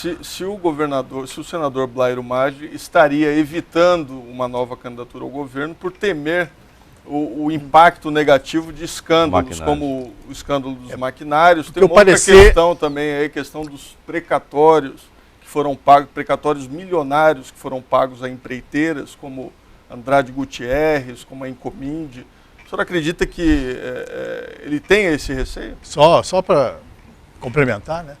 Se o senador Blairo Maggi estaria evitando uma nova candidatura ao governo por temer o impacto negativo de escândalos, como o escândalo dos maquinários. Tem uma outra questão também aí, questão dos precatórios que foram pagos, precatórios milionários que foram pagos a empreiteiras, como Andrade Gutierrez, como a Incominde. O senhor acredita que ele tem esse receio? Só para complementar, né?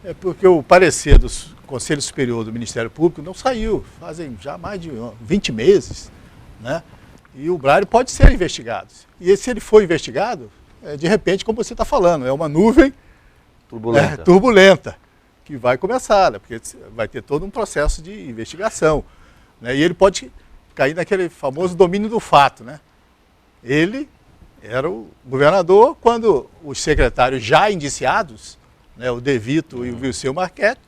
É porque o parecer do Conselho Superior do Ministério Público não saiu, fazem já mais de 20 meses, né? E o Blairo pode ser investigado. E se ele for investigado, de repente, como você está falando, é uma nuvem turbulenta que vai começar, né? Porque vai ter todo um processo de investigação, né? E ele pode cair naquele famoso domínio do fato, né? Ele era o governador quando os secretários já indiciados, né, o De Vito e o Vilceu Marchetti,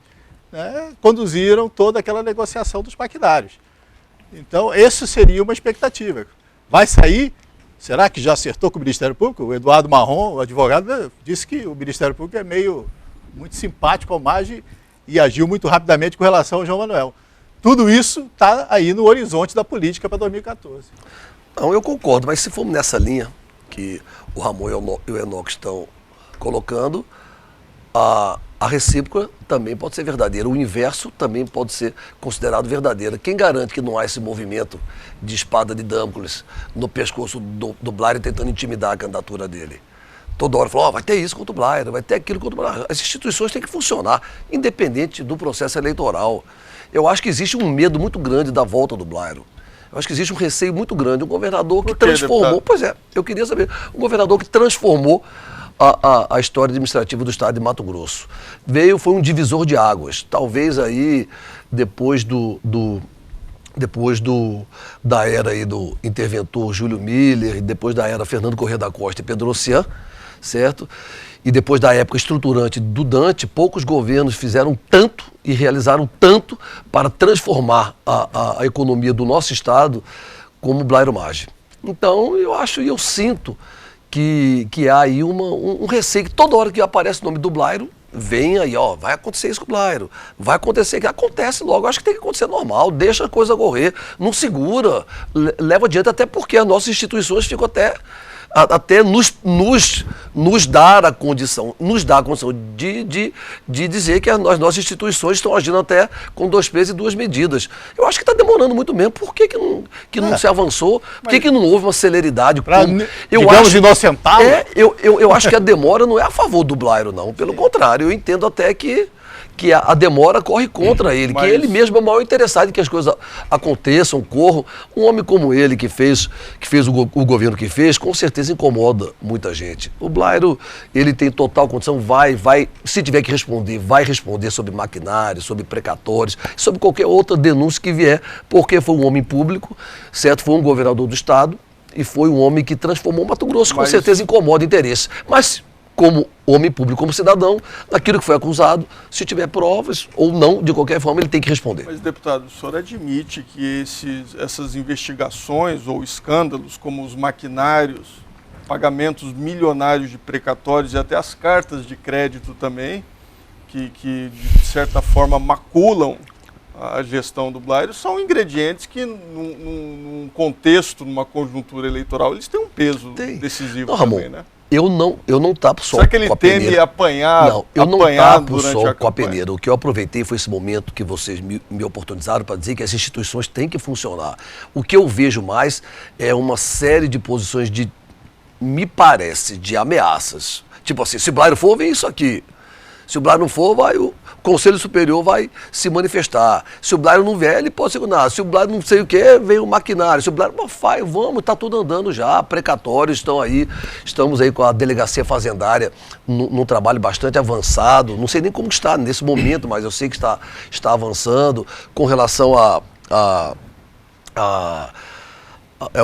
né, conduziram toda aquela negociação dos maquinários. Então, isso seria uma expectativa. Vai sair? Será que já acertou com o Ministério Público? O Eduardo Marrom, o advogado, disse que o Ministério Público é muito simpático ao Maggi e agiu muito rapidamente com relação ao João Manuel. Tudo isso está aí no horizonte da política para 2014. Não, eu concordo, mas se formos nessa linha que o Ramon e o Enoque estão colocando, a recíproca também pode ser verdadeira, o inverso também pode ser considerado verdadeiro. Quem garante que não há esse movimento de espada de Damocles no pescoço do Blairo tentando intimidar a candidatura dele? Toda hora falou, vai ter isso contra o Blairo, vai ter aquilo contra o Blairo. As instituições têm que funcionar, independente do processo eleitoral. Eu acho que existe um medo muito grande da volta do Blairo. Eu acho que existe um receio muito grande. Um governador que transformou... Deputado? Pois é, eu queria saber. Um governador que transformou a história administrativa do estado de Mato Grosso. Foi um divisor de águas. Talvez aí, depois da era aí do interventor Júlio Miller, depois da era Fernando Corrêa da Costa e Pedro Ossian, certo? E depois da época estruturante do Dante, poucos governos fizeram tanto e realizaram tanto para transformar a economia do nosso estado como o Blairo Maggi. Então, eu acho e eu sinto que há aí um receio, que toda hora que aparece o nome do Blairo, vem aí, ó, vai acontecer isso com o Blairo, vai acontecer, que acontece logo, eu acho que tem que acontecer normal, deixa a coisa correr, não segura, leva adiante, até porque as nossas instituições ficam até nos dar a condição de dizer que as nossas instituições estão agindo até com 2 pesos e 2 medidas. Eu acho que está demorando muito mesmo. Por que não se avançou? Por que não houve uma celeridade? Inocentá-lo? Eu acho que a demora não é a favor do Blairo, não. Pelo contrário, eu entendo até que a demora corre contra ele, que ele mesmo é o maior interessado em que as coisas aconteçam, corram. Um homem como ele, que fez o governo que fez, com certeza incomoda muita gente. O Blairo, ele tem total condição, se tiver que responder, vai responder sobre maquinário, sobre precatórios, sobre qualquer outra denúncia que vier, porque foi um homem público, certo? Foi um governador do estado e foi um homem que transformou Mato Grosso, com certeza incomoda interesse. Mas como homem público, como cidadão, daquilo que foi acusado, se tiver provas ou não, de qualquer forma, ele tem que responder. Mas, deputado, o senhor admite que essas investigações ou escândalos, como os maquinários, pagamentos milionários de precatórios e até as cartas de crédito também, que de certa forma maculam a gestão do Blairo, são ingredientes que, num contexto, numa conjuntura eleitoral, eles têm um peso decisivo não, Ramon, também, né? Eu não tapo só Será que ele teme apanhar? Não, eu não tapo só com a peneira. O que eu aproveitei foi esse momento que vocês me oportunizaram para dizer que as instituições têm que funcionar. O que eu vejo mais é uma série de posições me parece, de ameaças. Tipo assim, se o Blairo for, vem isso aqui. Se o Blairo não for, o Conselho Superior vai se manifestar. Se o Blairo não vier, ele pode segurar. Se o Blairo não sei o quê, vem o maquinário. Se o Blairo, vamos, está tudo andando já, precatórios estão aí. Estamos aí com a Delegacia Fazendária num trabalho bastante avançado. Não sei nem como está nesse momento, mas eu sei que está avançando com relação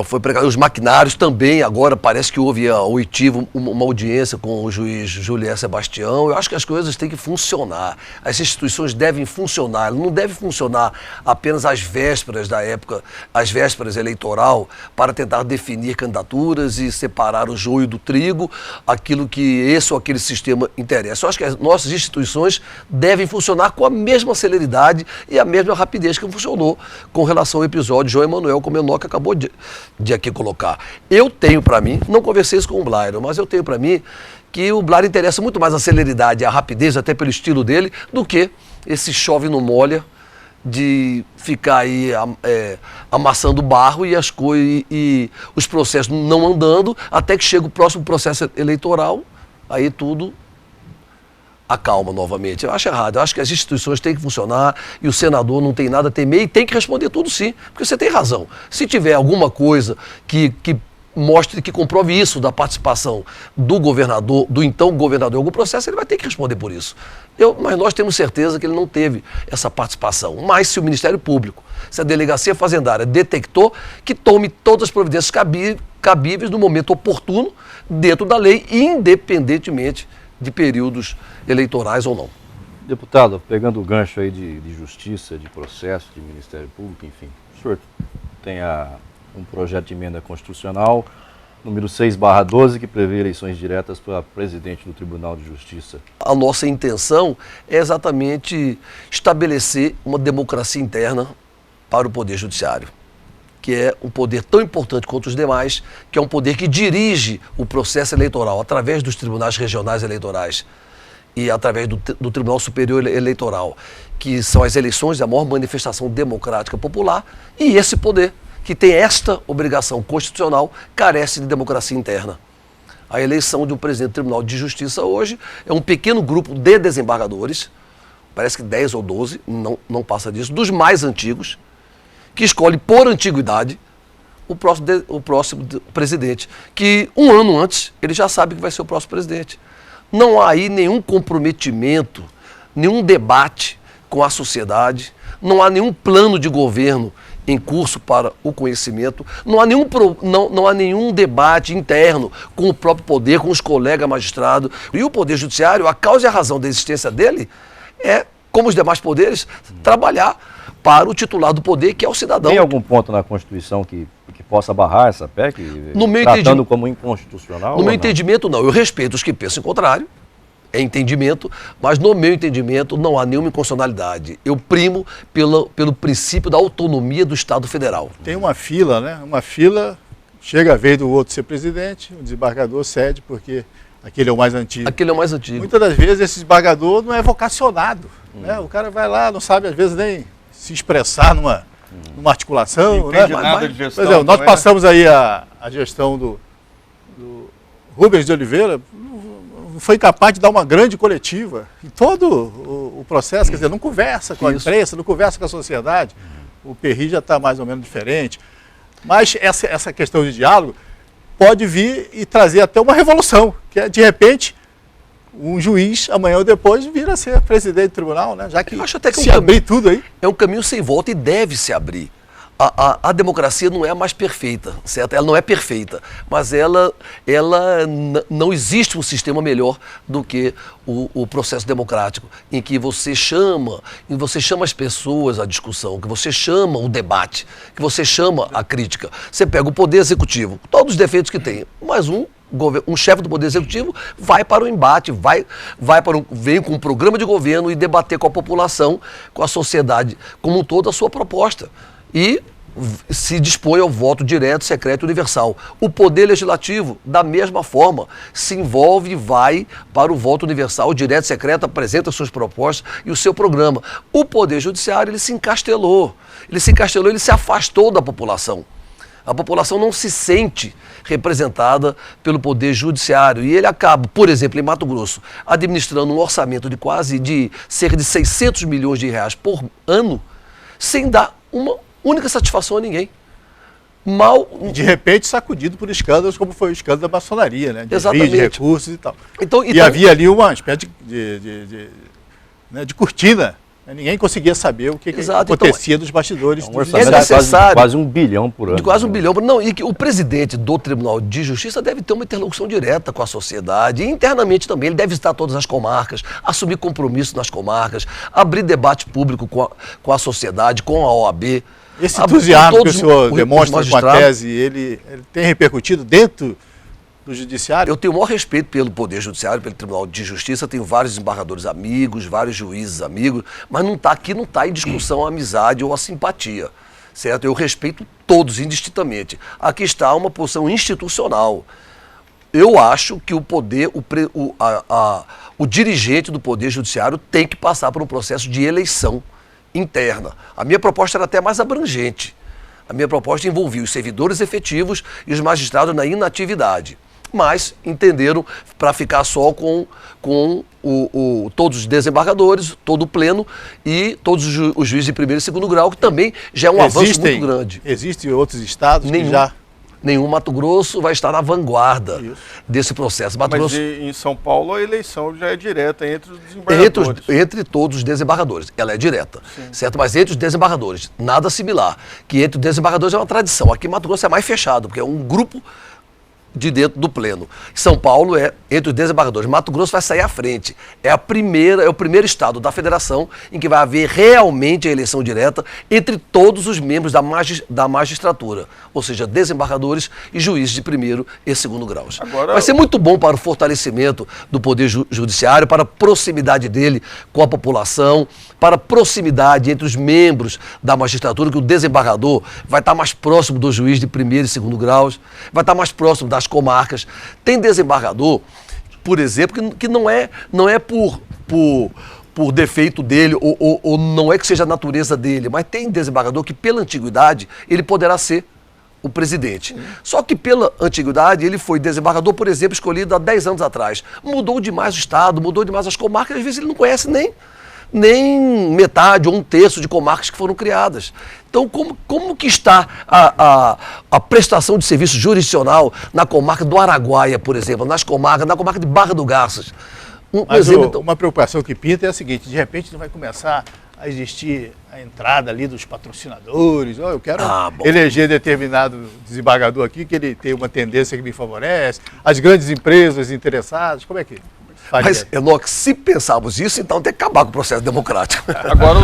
Foi pregado. Os maquinários também, agora parece que houve a oitiva, uma audiência com o juiz Julier Sebastião. Eu acho que as coisas têm que funcionar. As instituições devem funcionar. Não deve funcionar apenas às vésperas da época, às vésperas eleitoral, para tentar definir candidaturas e separar o joio do trigo, aquilo que esse ou aquele sistema interessa. Eu acho que as nossas instituições devem funcionar com a mesma celeridade e a mesma rapidez que funcionou com relação ao episódio João Emanuel, como o Enoque acabou de aqui colocar. Eu tenho para mim, não conversei isso com o Blairo, mas eu tenho para mim que o Blairo interessa muito mais a celeridade e a rapidez, até pelo estilo dele, do que esse chove no molha de ficar aí amassando barro e os processos não andando, até que chega o próximo processo eleitoral, aí tudo acalma novamente. Eu acho errado. Eu acho que as instituições têm que funcionar e o senador não tem nada a temer e tem que responder tudo sim, porque você tem razão. Se tiver alguma coisa que mostre, que comprove isso da participação do governador, do então governador em algum processo, ele vai ter que responder por isso. Mas nós temos certeza que ele não teve essa participação. Mas se o Ministério Público, se a Delegacia Fazendária detectou, que tome todas as providências cabíveis no momento oportuno, dentro da lei, independentemente de períodos eleitorais ou não. Deputado, pegando o gancho aí de justiça, de processo, de Ministério Público, enfim, o senhor tem um projeto de emenda constitucional, número 6/12, que prevê eleições diretas para presidente do Tribunal de Justiça. A nossa intenção é exatamente estabelecer uma democracia interna para o Poder Judiciário, que é um poder tão importante quanto os demais, que é um poder que dirige o processo eleitoral através dos tribunais regionais eleitorais e através do Tribunal Superior Eleitoral, que são as eleições, a maior manifestação democrática popular, e esse poder, que tem esta obrigação constitucional, carece de democracia interna. A eleição de um presidente do Tribunal de Justiça hoje é um pequeno grupo de desembargadores, parece que 10 ou 12, não passa disso, dos mais antigos, que escolhe por antiguidade o próximo presidente, que um ano antes ele já sabe que vai ser o próximo presidente. Não há aí nenhum comprometimento, nenhum debate com a sociedade, não há nenhum plano de governo em curso para o conhecimento, não há nenhum debate interno com o próprio poder, com os colegas magistrados. E o Poder Judiciário, a causa e a razão da existência dele é, como os demais poderes, trabalhar para o titular do poder, que é o cidadão. Tem algum ponto na Constituição que possa barrar essa PEC, tratando como inconstitucional? No meu entendimento, não. Eu respeito os que pensam em contrário, é entendimento, mas no meu entendimento não há nenhuma inconstitucionalidade. Eu primo pelo princípio da autonomia do Estado Federal. Tem uma fila, né? Uma fila, chega a vez do outro ser presidente, o desembargador cede, porque aquele é o mais antigo. Aquele é o mais antigo. Muitas das vezes esse desembargador não é vocacionado. Né? O cara vai lá, não sabe às vezes nem se expressar numa articulação. Não entende nada de gestão. Por exemplo, nós passamos aí a gestão do Rubens de Oliveira, foi capaz de dar uma grande coletiva. E todo o processo, quer dizer, não conversa com a imprensa, não conversa com a sociedade. O Perry já está mais ou menos diferente. Mas essa questão de diálogo pode vir e trazer até uma revolução, que é, de repente, um juiz, amanhã ou depois, vira a ser presidente do tribunal, né? Já que, eu acho até que se abrir tudo aí. É um caminho sem volta e deve se abrir. A democracia não é a mais perfeita, certo? Ela não é perfeita, mas não existe um sistema melhor do que o processo democrático, em que você chama as pessoas à discussão, que você chama o debate, que você chama a crítica. Você pega o Poder Executivo, todos os defeitos que tem, mas um chefe do Poder Executivo vai para o embate, vem com um programa de governo e debater com a população, com a sociedade como um todo, a sua proposta. E se dispõe ao voto direto, secreto e universal. O Poder Legislativo, da mesma forma, se envolve e vai para o voto universal, direto, secreto, apresenta suas propostas e o seu programa. O Poder Judiciário, ele se encastelou, ele se afastou da população. A população não se sente representada pelo Poder Judiciário e ele acaba, por exemplo, em Mato Grosso, administrando um orçamento de cerca de 600 milhões de reais por ano, sem dar uma única satisfação a ninguém. E de repente sacudido por escândalos, como foi o escândalo da maçonaria, né? De exatamente. De recursos e tal. Então, e havia ali uma espécie de cortina Ninguém conseguia saber o que acontecia dos bastidores. É necessário. Quase 1 bilhão por ano. De quase 1 bilhão. Não, e que o presidente do Tribunal de Justiça deve ter uma interlocução direta com a sociedade. E internamente também. Ele deve visitar todas as comarcas, assumir compromisso nas comarcas, abrir debate público com a sociedade, com a OAB. Esse entusiasmo que o senhor demonstra com a tese, ele tem repercutido dentro do Judiciário? Eu tenho o maior respeito pelo Poder Judiciário, pelo Tribunal de Justiça, tenho vários desembargadores amigos, vários juízes amigos, mas aqui não está em discussão a amizade ou a simpatia, certo? Eu respeito todos indistintamente. Aqui está uma posição institucional. Eu acho que o dirigente do Poder Judiciário tem que passar por um processo de eleição interna. A minha proposta era até mais abrangente. A minha proposta envolvia os servidores efetivos e os magistrados na inatividade. Mas entenderam para ficar só com todos os desembargadores, todo o pleno e todos os juízes de primeiro e segundo grau, que também já é um avanço muito grande. Existem outros estados que já... Nenhum. Mato Grosso vai estar na vanguarda desse processo. Mas em São Paulo a eleição já é direta entre os desembargadores. Entre todos os desembargadores. Ela é direta, certo? Mas entre os desembargadores, nada similar. Que entre os desembargadores é uma tradição. Aqui em Mato Grosso é mais fechado, porque é um grupo de dentro do pleno. São Paulo é entre os desembargadores. Mato Grosso vai sair à frente. É o primeiro estado da federação em que vai haver realmente a eleição direta entre todos os membros da magistratura, ou seja, desembargadores e juízes de primeiro e segundo graus. Vai ser muito bom para o fortalecimento do Poder Judiciário, para a proximidade dele com a população, para a proximidade entre os membros da magistratura, que o desembargador vai estar mais próximo do juiz de primeiro e segundo graus, vai estar mais próximo das comarcas. Tem desembargador, por exemplo, que não é por defeito dele ou não é que seja a natureza dele, mas tem desembargador que pela antiguidade ele poderá ser o presidente. Só que pela antiguidade ele foi desembargador, por exemplo, escolhido há 10 anos atrás. Mudou demais o estado, mudou demais as comarcas, às vezes ele não conhece nem metade ou 1/3 de comarcas que foram criadas. Então, como que está a prestação de serviço jurisdicional na comarca do Araguaia, por exemplo, na comarca de Barra do Garças? Uma preocupação que pinta é a seguinte: de repente não vai começar a existir a entrada ali dos patrocinadores. Eu quero eleger determinado desembargador aqui, que ele tem uma tendência que me favorece, as grandes empresas interessadas, como é que... Mas, Enoque, se pensarmos isso, então tem que acabar com o processo democrático. Agora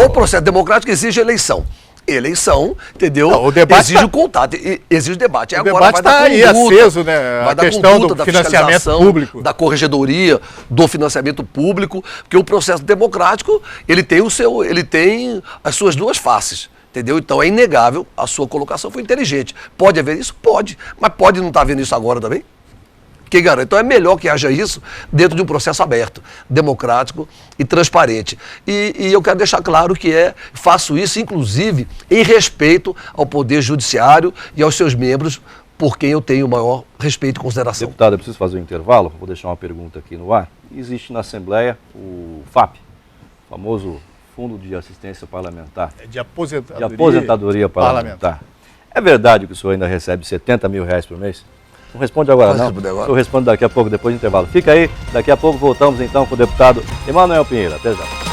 o processo democrático exige eleição. Eleição, entendeu? Não, o debate exige o contato, exige o debate. O debate está aí aceso, né? Vai a questão do da financiamento público. Da corregedoria, do financiamento público, porque o processo democrático, ele tem as suas duas faces. Entendeu? Então é inegável, a sua colocação foi inteligente. Pode haver isso? Pode. Mas pode não estar havendo isso agora também? Que garante. Então é melhor que haja isso dentro de um processo aberto, democrático e transparente. E eu quero deixar claro que faço isso, inclusive, em respeito ao Poder Judiciário e aos seus membros, por quem eu tenho o maior respeito e consideração. Deputado, eu preciso fazer um intervalo, vou deixar uma pergunta aqui no ar. Existe na Assembleia o FAP, o famoso Fundo de Assistência Parlamentar. De aposentadoria parlamentar. É verdade que o senhor ainda recebe R$70 mil por mês? Não responde agora, não. Eu respondo daqui a pouco, depois do intervalo. Fica aí, daqui a pouco voltamos então com o deputado Emanuel Pinheiro. Até já.